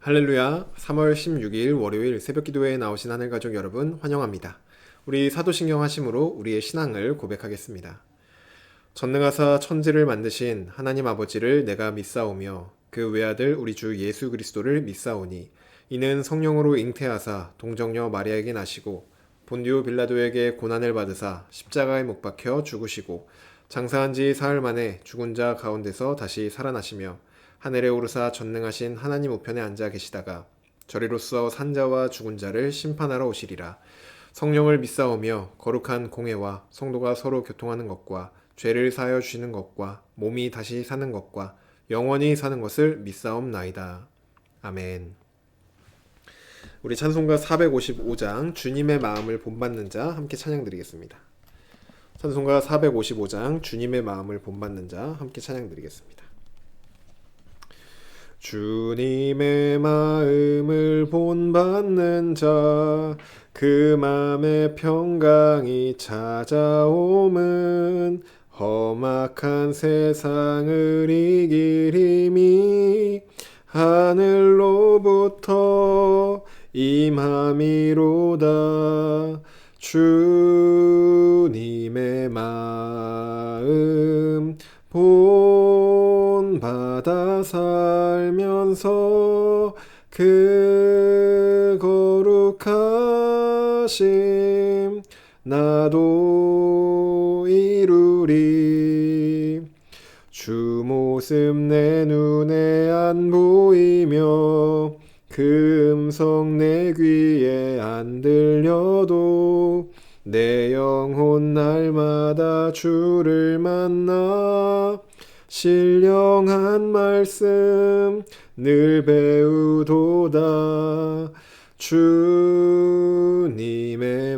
할렐루야. 3월 16일 월요일 새벽기도회에 나오신 하늘가족 여러분 환영합니다. 우리 사도신경 하심으로 우리의 신앙을 고백하겠습니다. 전능하사 천지를 만드신 하나님 아버지를 내가 믿사오며 그 외아들 우리 주 예수 그리스도를 믿사오니 이는 성령으로 잉태하사 동정녀 마리아에게 나시고 본디오 빌라도에게 고난을 받으사 십자가에 못 박혀 죽으시고 장사한 지 사흘 만에 죽은 자 가운데서 다시 살아나시며 하늘에 오르사 전능하신 하나님 우편에 앉아 계시다가 저리로서 산자와 죽은 자를 심판하러 오시리라. 성령을 믿사오며 거룩한 공회와 성도가 서로 교통하는 것과 죄를 사하여 주시는 것과 몸이 다시 사는 것과 영원히 사는 것을 믿사옵나이다. 아멘. 우리 찬송가 455장 주님의 마음을 본받는 자 함께 찬양드리겠습니다. 찬송가 455장 주님의 마음을 본받는 자 함께 찬양드리겠습니다. 주님의 마음을 본받는 자 그 맘에 평강이 찾아옴은 험악한 세상을 이길 힘이 하늘로부터 임함이로다. 주님의 마음 본받아 살면서 그 거룩하심 나도 이루리. 주 모습 내 눈에 안 보이며 그 음성 내 귀에 안 들려도 내 영혼 날마다 주를 만나 신령한 말씀 늘 배우도다. 주님의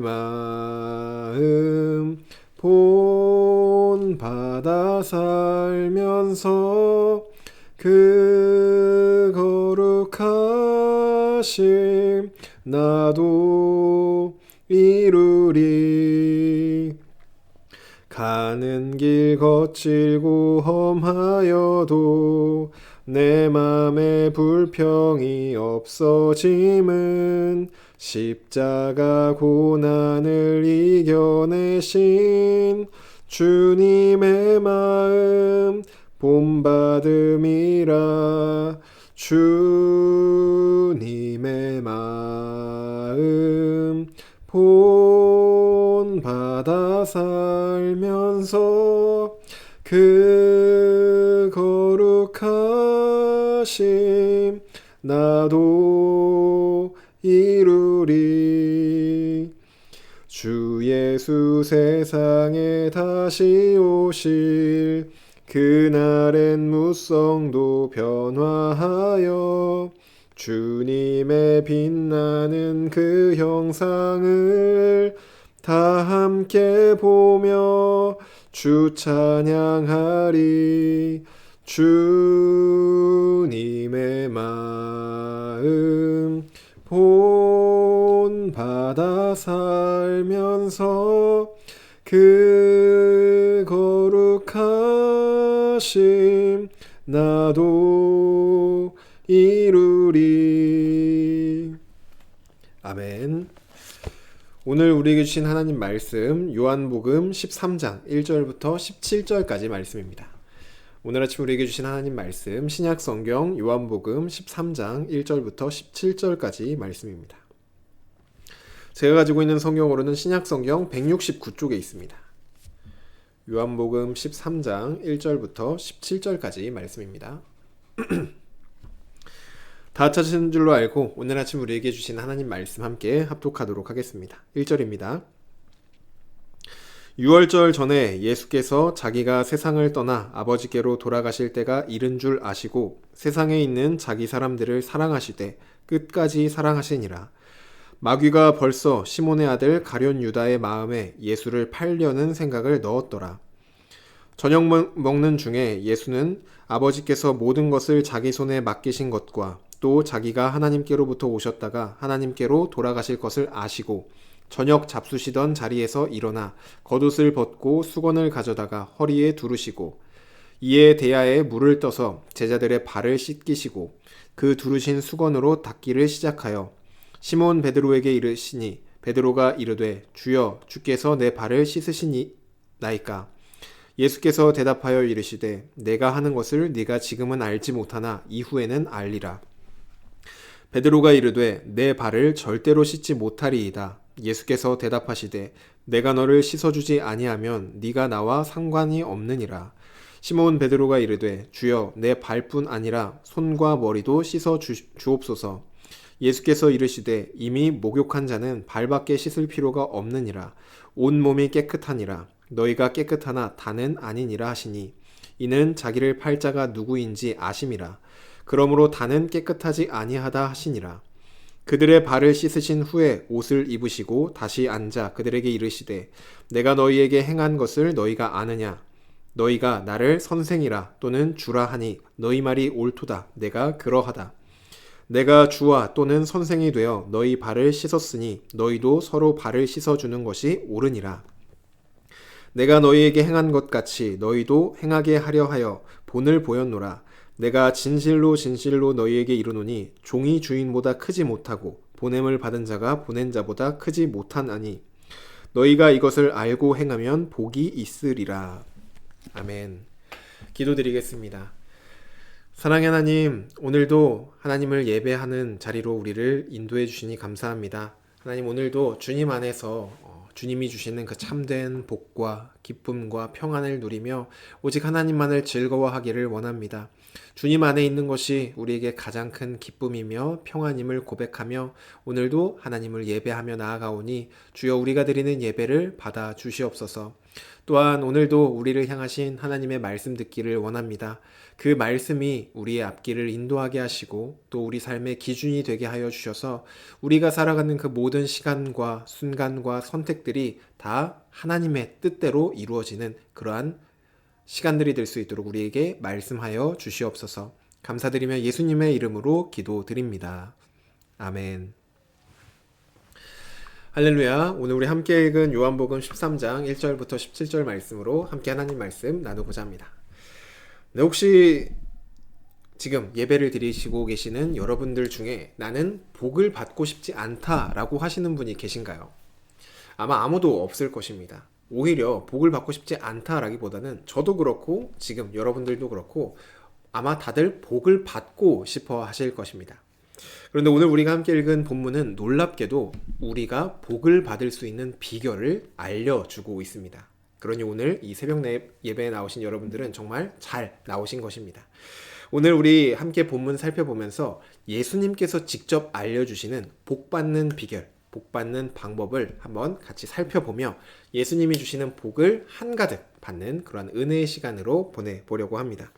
마음 본받아 살면서 그 거룩하심 나도 이루리. 가는 길 거칠고 험하여도 내 맘에 불평이 없어짐은 십자가 고난을 이겨내신 주님의 마음 본받음이라. 주님의 마음 본받아 살면서 그 거룩하심 나도 이루리. 주 예수 세상에 다시 오실 그날엔 무성도 변화하여 주님의 빛나는 그 형상을 다 함께 보며 주 찬양하리. 주님의 마음 본받아 살면서 그 거룩하심 나도 이루리. 아멘. 오늘 우리에게 주신 하나님 말씀 요한복음 13장 1절부터 17절까지 말씀입니다. 오늘 아침 우리에게 주신 하나님 말씀 신약성경 요한복음 13장 1절부터 17절까지 말씀입니다. 제가 가지고 있는 성경으로는 신약성경 169쪽에 있습니다. 요한복음 13장 1절부터 17절까지 말씀입니다. 다 찾으신 줄로 알고 오늘 아침 우리에게 주신 하나님 말씀 함께 합독하도록 하겠습니다. 1절입니다. 유월절 전에 예수께서 자기가 세상을 떠나 아버지께로 돌아가실 때가 이른 줄 아시고 세상에 있는 자기 사람들을 사랑하시되 끝까지 사랑하시니라. 마귀가 벌써 시몬의 아들 가룟 유다의 마음에 예수를 팔려는 생각을 넣었더라. 저녁 먹는 중에 예수는 아버지께서 모든 것을 자기 손에 맡기신 것과 또 자기가 하나님께로부터 오셨다가 하나님께로 돌아가실 것을 아시고 저녁 잡수시던 자리에서 일어나 겉옷을 벗고 수건을 가져다가 허리에 두르시고 이에 대야에 물을 떠서 제자들의 발을 씻기시고 그 두르신 수건으로 닦기를 시작하여 시몬 베드로에게 이르시니 베드로가 이르되 주여 주께서 내 발을 씻으시니나이까. 예수께서 대답하여 이르시되 내가 하는 것을 네가 지금은 알지 못하나 이후에는 알리라. 베드로가 이르되 내 발을 절대로 씻지 못하리이다. 예수께서 대답하시되 내가 너를 씻어주지 아니하면 네가 나와 상관이 없느니라. 시몬 베드로가 이르되 주여 내 발뿐 아니라 손과 머리도 씻어 주옵소서. 예수께서 이르시되 이미 목욕한 자는 발밖에 씻을 필요가 없느니라. 온 몸이 깨끗하니라. 너희가 깨끗하나 다는 아니니라 하시니 이는 자기를 팔 자가 누구인지 아심이라. 그러므로 다는 깨끗하지 아니하다 하시니라. 그들의 발을 씻으신 후에 옷을 입으시고 다시 앉아 그들에게 이르시되 내가 너희에게 행한 것을 너희가 아느냐. 너희가 나를 선생이라 또는 주라 하니 너희 말이 옳도다. 내가 그러하다. 내가 주와 또는 선생이 되어 너희 발을 씻었으니 너희도 서로 발을 씻어주는 것이 옳으니라. 내가 너희에게 행한 것 같이 너희도 행하게 하려 하여 본을 보였노라. 내가 진실로 진실로 너희에게 이르노니 종이 주인보다 크지 못하고 보냄을 받은 자가 보낸 자보다 크지 못하나니 너희가 이것을 알고 행하면 복이 있으리라. 아멘. 기도드리겠습니다. 사랑의 하나님, 오늘도 하나님을 예배하는 자리로 우리를 인도해 주시니 감사합니다. 하나님, 오늘도 주님 안에서 주님이 주시는 그 참된 복과 기쁨과 평안을 누리며 오직 하나님만을 즐거워하기를 원합니다. 주님 안에 있는 것이 우리에게 가장 큰 기쁨이며 평안임을 고백하며 오늘도 하나님을 예배하며 나아가오니 주여 우리가 드리는 예배를 받아 주시옵소서. 또한 오늘도 우리를 향하신 하나님의 말씀 듣기를 원합니다. 그 말씀이 우리의 앞길을 인도하게 하시고 또 우리 삶의 기준이 되게 하여 주셔서 우리가 살아가는 그 모든 시간과 순간과 선택들이 다 하나님의 뜻대로 이루어지는 그러한 시간들이 될 수 있도록 우리에게 말씀하여 주시옵소서. 감사드리며 예수님의 이름으로 기도드립니다. 아멘. 할렐루야. 오늘 우리 함께 읽은 요한복음 13장 1절부터 17절 말씀으로 함께 하나님 말씀 나누고자 합니다. 네, 혹시 지금 예배를 드리시고 계시는 여러분들 중에 나는 복을 받고 싶지 않다라고 하시는 분이 계신가요? 아마 아무도 없을 것입니다. 오히려 복을 받고 싶지 않다라기보다는 저도 그렇고 지금 여러분들도 그렇고 아마 다들 복을 받고 싶어 하실 것입니다. 그런데 오늘 우리가 함께 읽은 본문은 놀랍게도 우리가 복을 받을 수 있는 비결을 알려주고 있습니다. 그러니 오늘 이 새벽 예배에 나오신 여러분들은 정말 잘 나오신 것입니다. 오늘 우리 함께 본문 살펴보면서 예수님께서 직접 알려주시는 복 받는 비결, 복 받는 방법을 한번 같이 살펴보며 예수님이 주시는 복을 한가득 받는 그런 은혜의 시간으로 보내보려고 합니다.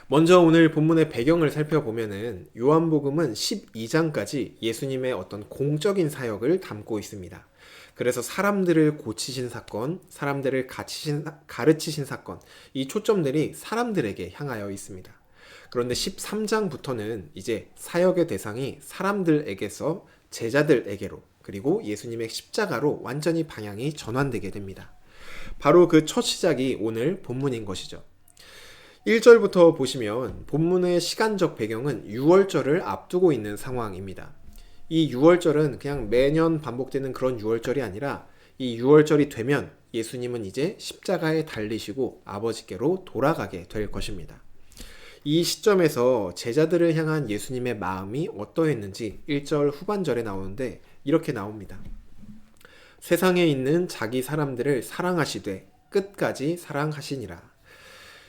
먼저 오늘 본문의 배경을 살펴보면은 요한복음은 12장까지 예수님의 어떤 공적인 사역을 담고 있습니다. 그래서 사람들을 고치신 사건, 사람들을 가르치신 사건, 이 초점들이 사람들에게 향하여 있습니다. 그런데 13장부터는 이제 사역의 대상이 사람들에게서 제자들에게로 그리고 예수님의 십자가로 완전히 방향이 전환되게 됩니다. 바로 그 첫 시작이 오늘 본문인 것이죠. 1절부터 보시면 본문의 시간적 배경은 유월절을 앞두고 있는 상황입니다. 이 유월절은 그냥 매년 반복되는 그런 유월절이 아니라 이 유월절이 되면 예수님은 이제 십자가에 달리시고 아버지께로 돌아가게 될 것입니다. 이 시점에서 제자들을 향한 예수님의 마음이 어떠했는지 1절 후반절에 나오는데 이렇게 나옵니다. 세상에 있는 자기 사람들을 사랑하시되 끝까지 사랑하시니라.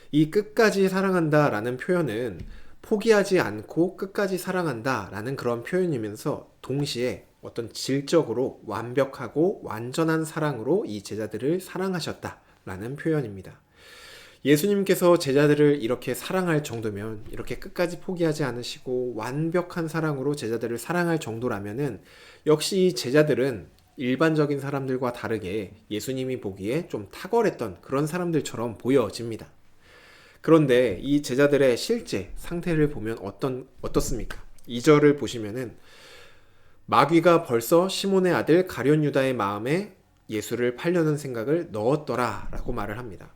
이 끝까지 사랑한다 라는 표현은 포기하지 않고 끝까지 사랑한다 라는 그런 표현이면서 동시에 어떤 질적으로 완벽하고 완전한 사랑으로 이 제자들을 사랑하셨다 라는 표현입니다. 예수님께서 제자들을 이렇게 사랑할 정도면, 이렇게 끝까지 포기하지 않으시고 완벽한 사랑으로 제자들을 사랑할 정도라면은 역시 이 제자들은 일반적인 사람들과 다르게 예수님이 보기에 좀 탁월했던 그런 사람들처럼 보여집니다. 그런데 이 제자들의 실제 상태를 보면 어떻습니까? 2절을 보시면은 마귀가 벌써 시몬의 아들 가룟 유다의 마음에 예수를 팔려는 생각을 넣었더라 라고 말을 합니다.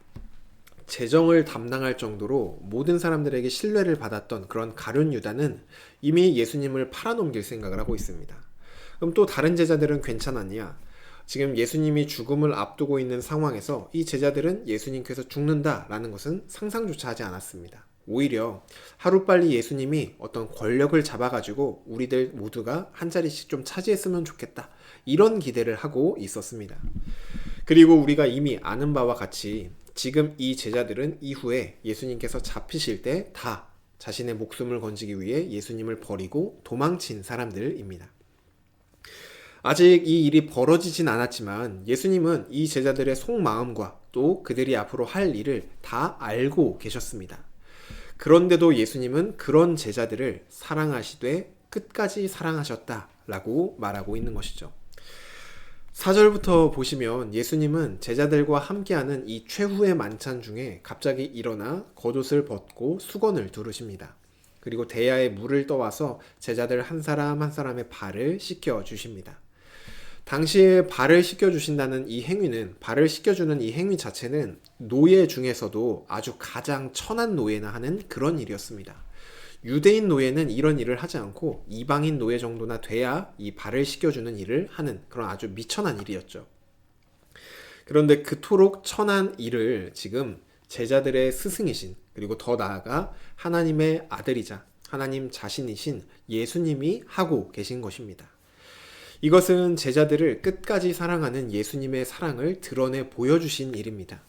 재정을 담당할 정도로 모든 사람들에게 신뢰를 받았던 그런 가룟 유다는 이미 예수님을 팔아넘길 생각을 하고 있습니다. 그럼 또 다른 제자들은 괜찮았냐? 지금 예수님이 죽음을 앞두고 있는 상황에서 이 제자들은 예수님께서 죽는다라는 것은 상상조차 하지 않았습니다. 오히려 하루빨리 예수님이 어떤 권력을 잡아가지고 우리들 모두가 한 자리씩 좀 차지했으면 좋겠다, 이런 기대를 하고 있었습니다. 그리고 우리가 이미 아는 바와 같이 지금 이 제자들은 이후에 예수님께서 잡히실 때 다 자신의 목숨을 건지기 위해 예수님을 버리고 도망친 사람들입니다. 아직 이 일이 벌어지진 않았지만 예수님은 이 제자들의 속마음과 또 그들이 앞으로 할 일을 다 알고 계셨습니다. 그런데도 예수님은 그런 제자들을 사랑하시되 끝까지 사랑하셨다라고 말하고 있는 것이죠. 4절부터 보시면 예수님은 제자들과 함께하는 이 최후의 만찬 중에 갑자기 일어나 겉옷을 벗고 수건을 두르십니다. 그리고 대야에 물을 떠와서 제자들 한 사람 한 사람의 발을 씻겨 주십니다. 당시에 발을 씻겨주신다는 이 행위는, 발을 씻겨주는 이 행위 자체는 노예 중에서도 아주 가장 천한 노예나 하는 그런 일이었습니다. 유대인 노예는 이런 일을 하지 않고 이방인 노예 정도나 돼야 이 발을 씻겨주는 일을 하는 그런 아주 미천한 일이었죠. 그런데 그토록 천한 일을 지금 제자들의 스승이신, 그리고 더 나아가 하나님의 아들이자 하나님 자신이신 예수님이 하고 계신 것입니다. 이것은 제자들을 끝까지 사랑하는 예수님의 사랑을 드러내 보여주신 일입니다.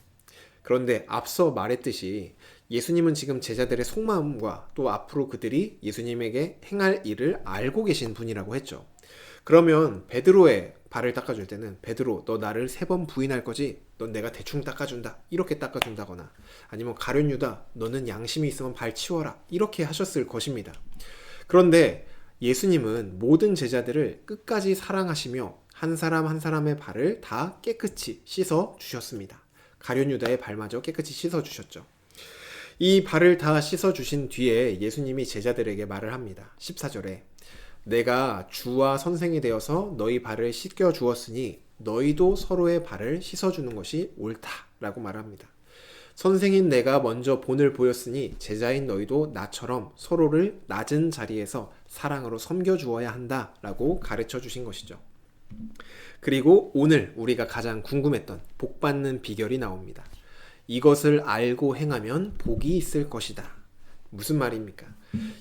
그런데 앞서 말했듯이 예수님은 지금 제자들의 속마음과 또 앞으로 그들이 예수님에게 행할 일을 알고 계신 분이라고 했죠. 그러면 베드로의 발을 닦아줄 때는 베드로, 너 나를 3번 부인할 거지? 넌 내가 대충 닦아준다, 이렇게 닦아준다거나, 아니면 가룟 유다, 너는 양심이 있으면 발 치워라, 이렇게 하셨을 것입니다. 그런데 예수님은 모든 제자들을 끝까지 사랑하시며 한 사람 한 사람의 발을 다 깨끗이 씻어 주셨습니다. 가룟 유다의 발마저 깨끗이 씻어 주셨죠. 이 발을 다 씻어 주신 뒤에 예수님이 제자들에게 말을 합니다. 14절에 내가 주와 선생이 되어서 너희 발을 씻겨 주었으니 너희도 서로의 발을 씻어 주는 것이 옳다라고 말합니다. 선생인 내가 먼저 본을 보였으니 제자인 너희도 나처럼 서로를 낮은 자리에서 사랑으로 섬겨 주어야 한다라고 가르쳐 주신 것이죠. 그리고 오늘 우리가 가장 궁금했던 복 받는 비결이 나옵니다. 이것을 알고 행하면 복이 있을 것이다. 무슨 말입니까?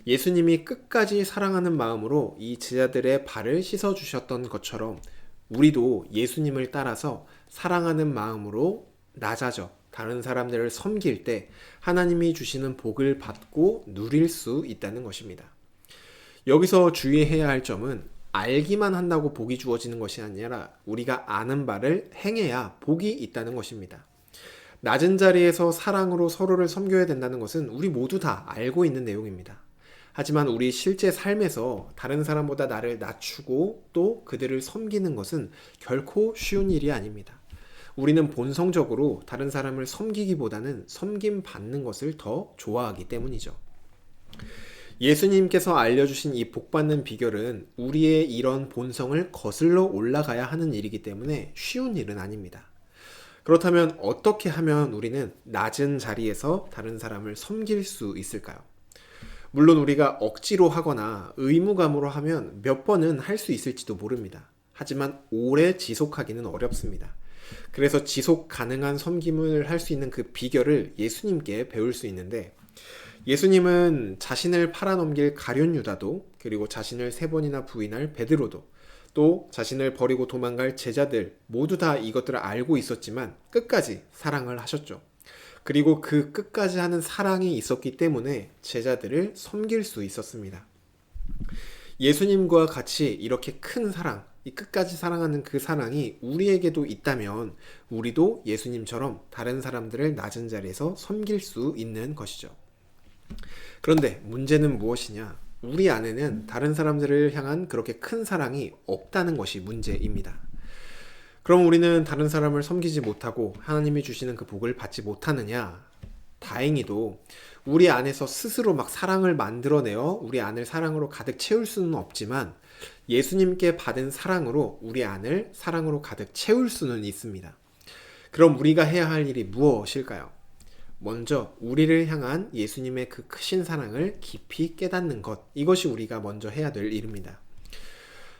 예수님이 끝까지 사랑하는 마음으로 이 제자들의 발을 씻어 주셨던 것처럼 우리도 예수님을 따라서 사랑하는 마음으로 낮아져 다른 사람들을 섬길 때 하나님이 주시는 복을 받고 누릴 수 있다는 것입니다. 여기서 주의해야 할 점은 알기만 한다고 복이 주어지는 것이 아니라 우리가 아는 바를 행해야 복이 있다는 것입니다. 낮은 자리에서 사랑으로 서로를 섬겨야 된다는 것은 우리 모두 다 알고 있는 내용입니다. 하지만 우리 실제 삶에서 다른 사람보다 나를 낮추고 또 그들을 섬기는 것은 결코 쉬운 일이 아닙니다. 우리는 본성적으로 다른 사람을 섬기기보다는 섬김받는 것을 더 좋아하기 때문이죠. 예수님께서 알려주신 이 복받는 비결은 우리의 이런 본성을 거슬러 올라가야 하는 일이기 때문에 쉬운 일은 아닙니다. 그렇다면 어떻게 하면 우리는 낮은 자리에서 다른 사람을 섬길 수 있을까요? 물론 우리가 억지로 하거나 의무감으로 하면 몇 번은 할 수 있을지도 모릅니다. 하지만 오래 지속하기는 어렵습니다. 그래서 지속 가능한 섬김을 할 수 있는 그 비결을 예수님께 배울 수 있는데, 예수님은 자신을 팔아넘길 가룟 유다도, 그리고 자신을 3번이나 부인할 베드로도, 또 자신을 버리고 도망갈 제자들 모두 다 이것들을 알고 있었지만 끝까지 사랑을 하셨죠. 그리고 그 끝까지 하는 사랑이 있었기 때문에 제자들을 섬길 수 있었습니다. 예수님과 같이 이렇게 큰 사랑, 이 끝까지 사랑하는 그 사랑이 우리에게도 있다면 우리도 예수님처럼 다른 사람들을 낮은 자리에서 섬길 수 있는 것이죠. 그런데 문제는 무엇이냐? 우리 안에는 다른 사람들을 향한 그렇게 큰 사랑이 없다는 것이 문제입니다. 그럼 우리는 다른 사람을 섬기지 못하고 하나님이 주시는 그 복을 받지 못하느냐? 다행히도 우리 안에서 스스로 막 사랑을 만들어내어 우리 안을 사랑으로 가득 채울 수는 없지만 예수님께 받은 사랑으로 우리 안을 사랑으로 가득 채울 수는 있습니다. 그럼 우리가 해야 할 일이 무엇일까요? 먼저 우리를 향한 예수님의 그 크신 사랑을 깊이 깨닫는 것, 이것이 우리가 먼저 해야 될 일입니다.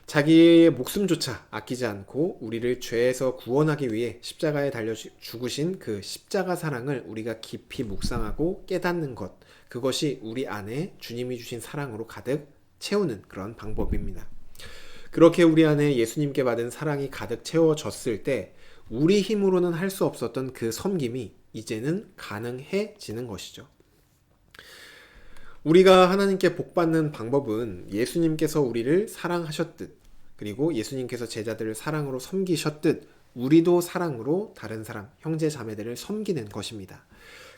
자기의 목숨조차 아끼지 않고 우리를 죄에서 구원하기 위해 십자가에 달려 죽으신 그 십자가 사랑을 우리가 깊이 묵상하고 깨닫는 것, 그것이 우리 안에 주님이 주신 사랑으로 가득 채우는 그런 방법입니다. 그렇게 우리 안에 예수님께 받은 사랑이 가득 채워졌을 때 우리 힘으로는 할 수 없었던 그 섬김이 이제는 가능해지는 것이죠. 우리가 하나님께 복받는 방법은 예수님께서 우리를 사랑하셨듯, 그리고 예수님께서 제자들을 사랑으로 섬기셨듯 우리도 사랑으로 다른 사람, 형제 자매들을 섬기는 것입니다.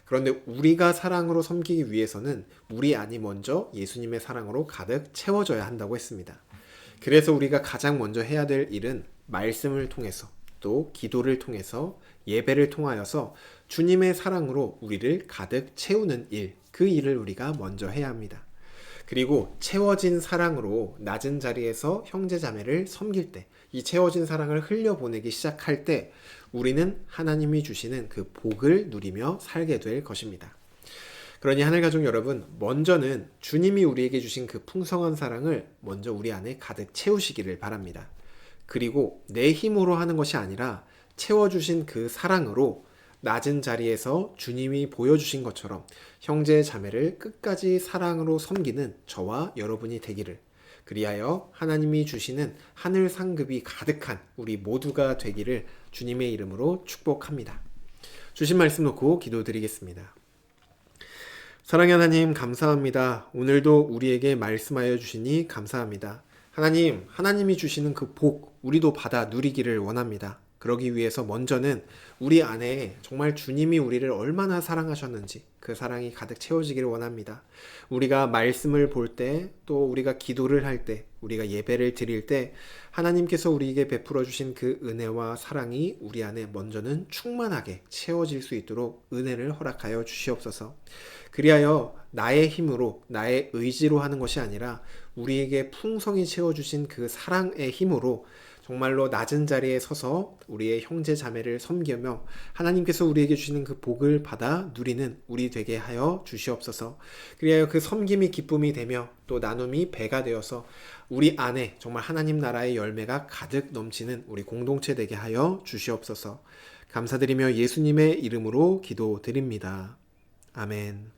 그런데 우리가 사랑으로 섬기기 위해서는 우리 안이 먼저 예수님의 사랑으로 가득 채워져야 한다고 했습니다. 그래서 우리가 가장 먼저 해야 될 일은 말씀을 통해서, 또 기도를 통해서, 예배를 통하여서 주님의 사랑으로 우리를 가득 채우는 일, 그 일을 우리가 먼저 해야 합니다. 그리고 채워진 사랑으로 낮은 자리에서 형제 자매를 섬길 때, 이 채워진 사랑을 흘려보내기 시작할 때 우리는 하나님이 주시는 그 복을 누리며 살게 될 것입니다. 그러니 하늘가족 여러분, 먼저는 주님이 우리에게 주신 그 풍성한 사랑을 먼저 우리 안에 가득 채우시기를 바랍니다. 그리고 내 힘으로 하는 것이 아니라 채워주신 그 사랑으로 낮은 자리에서 주님이 보여주신 것처럼 형제 자매를 끝까지 사랑으로 섬기는 저와 여러분이 되기를, 그리하여 하나님이 주시는 하늘 상급이 가득한 우리 모두가 되기를 주님의 이름으로 축복합니다. 주신 말씀 놓고 기도드리겠습니다. 사랑의 하나님, 감사합니다. 오늘도 우리에게 말씀하여 주시니 감사합니다. 하나님, 하나님이 주시는 그 복 우리도 받아 누리기를 원합니다. 그러기 위해서 먼저는 우리 안에 정말 주님이 우리를 얼마나 사랑하셨는지 그 사랑이 가득 채워지기를 원합니다. 우리가 말씀을 볼 때, 또 우리가 기도를 할 때, 우리가 예배를 드릴 때 하나님께서 우리에게 베풀어 주신 그 은혜와 사랑이 우리 안에 먼저는 충만하게 채워질 수 있도록 은혜를 허락하여 주시옵소서. 그리하여 나의 힘으로, 나의 의지로 하는 것이 아니라 우리에게 풍성히 채워주신 그 사랑의 힘으로 정말로 낮은 자리에 서서 우리의 형제 자매를 섬기며 하나님께서 우리에게 주시는 그 복을 받아 누리는 우리 되게 하여 주시옵소서. 그리하여 그 섬김이 기쁨이 되며 또 나눔이 배가 되어서 우리 안에 정말 하나님 나라의 열매가 가득 넘치는 우리 공동체 되게 하여 주시옵소서. 감사드리며 예수님의 이름으로 기도드립니다. 아멘.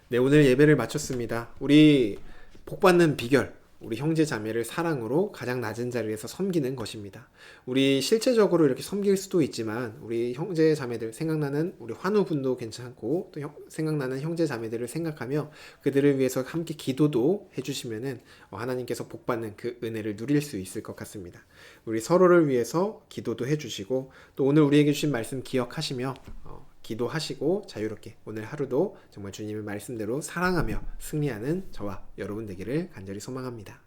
네, 오늘 예배를 마쳤습니다. 우리 복받는 비결, 우리 형제 자매를 사랑으로 가장 낮은 자리에서 섬기는 것입니다. 우리 실제적으로 이렇게 섬길 수도 있지만 우리 형제 자매들 생각나는 우리 환우분도 괜찮고 또 생각나는 형제 자매들을 생각하며 그들을 위해서 함께 기도도 해주시면은 하나님께서 복받는 그 은혜를 누릴 수 있을 것 같습니다. 우리 서로를 위해서 기도도 해주시고 또 오늘 우리에게 주신 말씀 기억하시며 기도하시고 자유롭게 오늘 하루도 정말 주님의 말씀대로 사랑하며 승리하는 저와 여러분 되기를 간절히 소망합니다.